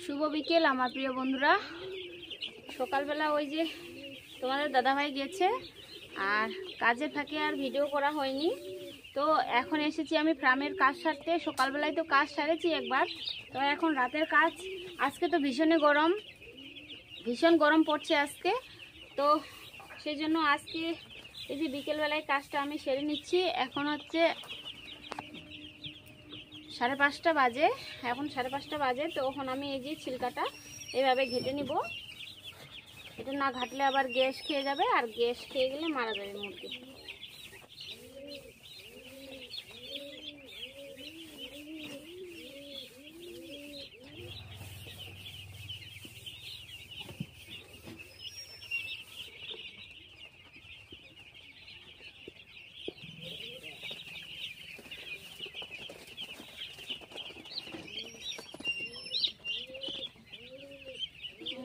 শুভ বিকেল আমার প্রিয় বন্ধুরা। সকালবেলা ওই যে তোমাদের দাদাভাই গেছে আর কাজে ফাঁকে আর ভিডিও করা হয়নি। তো এখন এসেছি আমি ফার্মের কাজ সারতে। সকালবেলায় তো কাজ সারেছি একবার, তো এখন রাতের কাজ। আজকে তো ভীষণ গরম পড়ছে আজকে, তো সেই জন্য আজকে এই যে বিকেলবেলায় কাজটা আমি সেরে নিচ্ছি। এখন হচ্ছে 5:30 বাজে, এখন 5:30 বাজে। তো এখন আমি এই যে ছিলকাটা এভাবে ঘেটে নিব। এটা না ঘাটলে আবার গ্যাস খেয়ে যাবে, আর গ্যাস খেয়ে গেলে মারা যাবে মুরগি।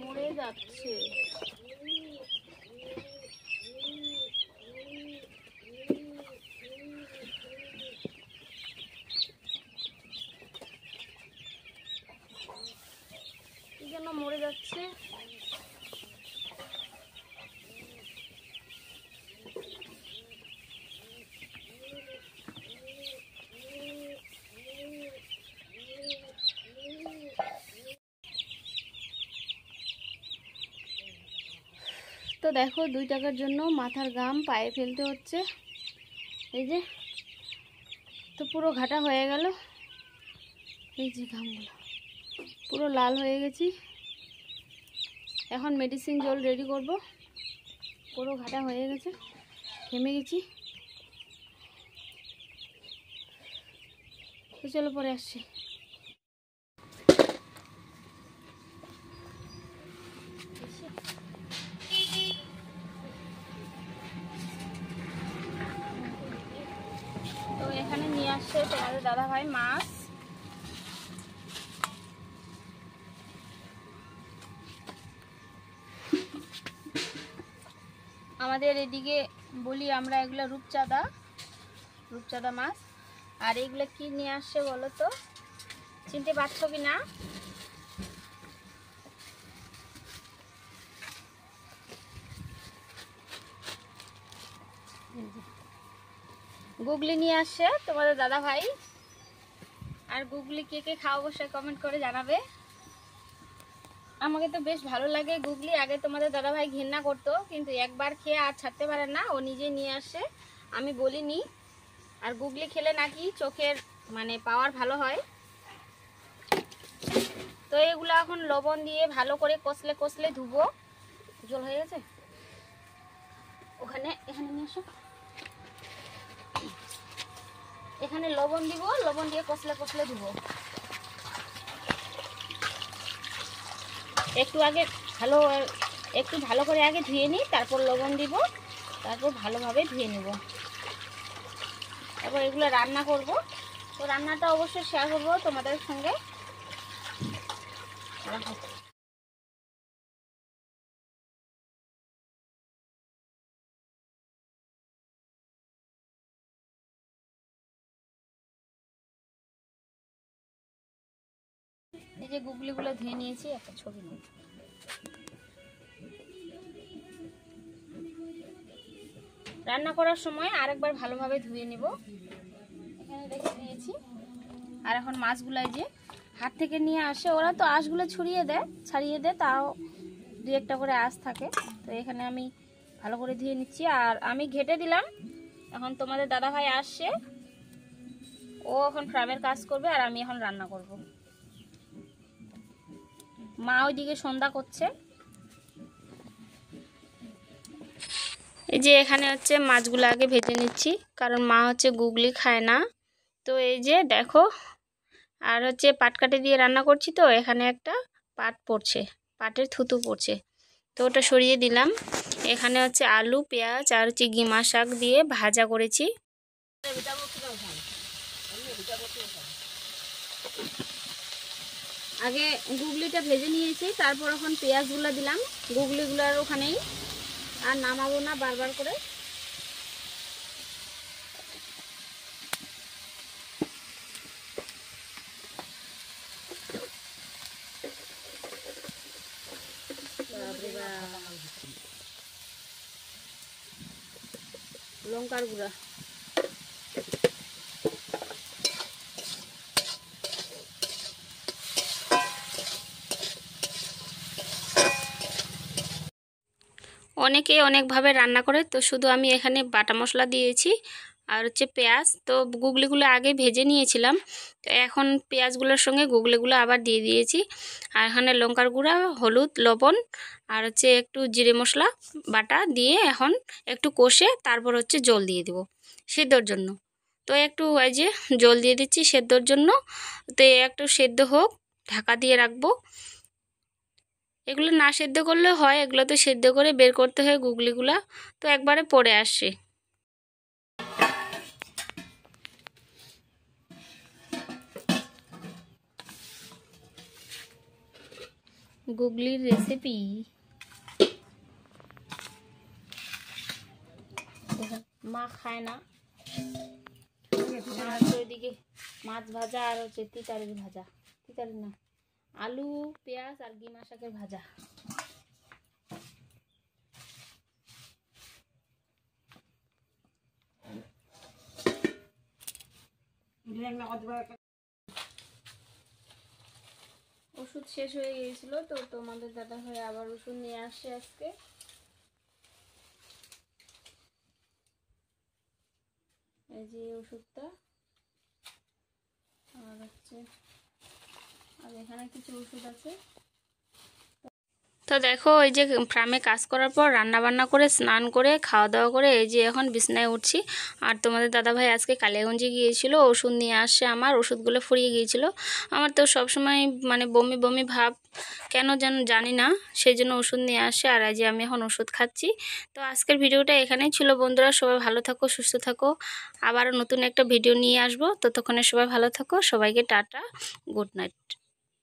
মরে যাচ্ছে। কি জন্য মরে যাচ্ছে? তো দেখো 2 টাকার জন্য মাথার ঘাম পায়ে ফেলতে হচ্ছে। এই যে তো পুরো ঘাটা হয়ে গেল, এই যে ঘামগুলো পুরো লাল হয়ে গেছি। এখন মেডিসিন জল রেডি করব। পুরো ঘাটা হয়ে গেছে, ঘেমে গেছি। তো চলো পরে আসছি। তো এখানে নিয়ে আসছে তোমাদের দাদাভাই মাছ। আমাদের এদিকে বলি আমরা এগুলো রূপচাঁদা মাছ। আর এগুলো কি নিয়ে আসছে বলো তো, চিনতে পারছো কি না? গুগলি নিয়ে আসছে তোমাদের দাদা ভাই। আর গুগলি কে কে খাও অবশ্যই কমেন্ট করে জানাবে। আমাকে তো বেশ ভালো লাগে গুগলি। আগে তোমাদের দাদা ভাই ঘেন্না করতো, কিন্তু একবার খেয়ে আর ছাড়তে পারে না, ও নিজে নিয়ে আসে, আমি বলিনি। আর গুগলি খেলে নাকি চোখের মানে পাওয়ার ভালো হয়। তো এগুলো এখন লবণ দিয়ে ভালো করে কষলে কষলে ধুবো। জল হয়ে গেছে, এখানে নিয়ে আসো। এখানে লবণ দিব, লবণ দিয়ে কষলে কষলে ধুবো। একটু ভালো করে আগে ধুয়ে নিই, তারপর লবণ দিব, তারপর ভালোভাবে ধুয়ে নেব। তারপর এগুলো রান্না করব। তো রান্নাটা অবশ্যই শেয়ার করবো তোমাদের সঙ্গে। এই যে গুগলিগুলো ধুয়ে নিয়েছি, একটা ছবি নিই। রান্না করার সময় আরেকবার ভালোভাবে ধুয়ে নেব। এখানে রেখে দিয়েছি। আর এখন মাছগুলো যে হাত থেকে নিয়ে আসে, ওরা তো আঁশগুলো ছাড়িয়ে দেয়, তাও 2-1টা করে আঁশ থাকে। তো এখানে আমি ভালো করে ধুয়ে নিচ্ছি, আর আমি ঘেটে দিলাম। এখন তোমাদের দাদাভাই আসছে, ও এখন ফার্মের কাজ করবে, আর আমি এখন রান্না করব। মা ওইদিকে সন্ধ্যা করছে। এই যে এখানে হচ্ছে মাছগুলো আগে ভেজে নিচ্ছি, কারণ মা হচ্ছে গুগলি খায় না। তো এই যে দেখো, আর হচ্ছে পাটকাঠি দিয়ে রান্না করছি, তো এখানে একটা পাটের থুতু পড়ছে, তো ওটা সরিয়ে দিলাম। এখানে হচ্ছে আলু, পেঁয়াজ আর হচ্ছে গিমা শাক দিয়ে ভাজা করেছি। আগে গুগলিটা ভেজে নিয়েছি, তারপর এখন পেঁয়াজগুলো দিলাম গুগলিগুলোর ওখানেই, আর নামাবো না বারবার করে। লঙ্কার গুঁড়া। অনেকে অনেকভাবে রান্না করে, তো শুধু আমি এখানে বাটা মশলা দিয়েছি আর হচ্ছে পেঁয়াজ। তো গুগলিগুলো আগে ভেজে নিয়েছিলাম, তো এখন পেঁয়াজগুলোর সঙ্গে গুগলিগুলো আবার দিয়ে দিয়েছি। আর এখানে লঙ্কার গুঁড়া, হলুদ, লবণ আর হচ্ছে একটু জিরে মশলা বাটা দিয়ে এখন একটু কষে তারপর হচ্ছে জল দিয়ে দেব সেদ্ধর জন্য। তো একটু এই যে জল দিয়ে দিচ্ছি সেদ্ধর জন্য। তো একটু সেদ্ধ হোক, ঢাকা দিয়ে রাখবো। এগুলো না সেদ্ধ করলে হয়, এগুলো তো সেদ্ধ করে বের করতে হয় গুগলিগুলা, তো একবারে পড়ে আসে। গুগলির রেসিপি মা খায় না, আর ওইদিকে মাছ ভাজা আর হচ্ছে তিতারির ভাজা, তিতারি না, আলু পেঁয়াজ আর গিমা শাকের ভাজা। ওষুধ শেষ হয়ে গিয়েছিল, তো তোমাদের দাদা ভাই আবার ওষুধ নিয়ে আসছে আজকে। এই যে ওষুধটা, আর হচ্ছে আর এখানে কিছু ওষুধ আছে। তো দেখো এই যে ফার্মে কাজ করার পর রান্না বান্না করে স্নান করে খাওয়া দাওয়া করে এই যে এখন বিছনায় উঠছি। আর তোমাদের দাদাভাই আজকে কালিয়াগঞ্জে গিয়েছিল, ওষুধ নিয়ে আসছে। আমার ওষুধগুলো ফুরিয়ে গিয়েছিল। আমার তো সবসময় মানে বমি বমি ভাব, কেন যেন জানি না, সেই জন্য ওষুধ নিয়ে আসে। আর এই যে আমি এখন ওষুধ খাচ্ছি। তো আজকের ভিডিওটা এখানেই ছিল বন্ধুরা, সবাই ভালো থাকো, সুস্থ থাকো। আবারও নতুন একটা ভিডিও নিয়ে আসবো, ততক্ষণে সবাই ভালো থাকো। সবাইকে টাটা, গুড নাইট।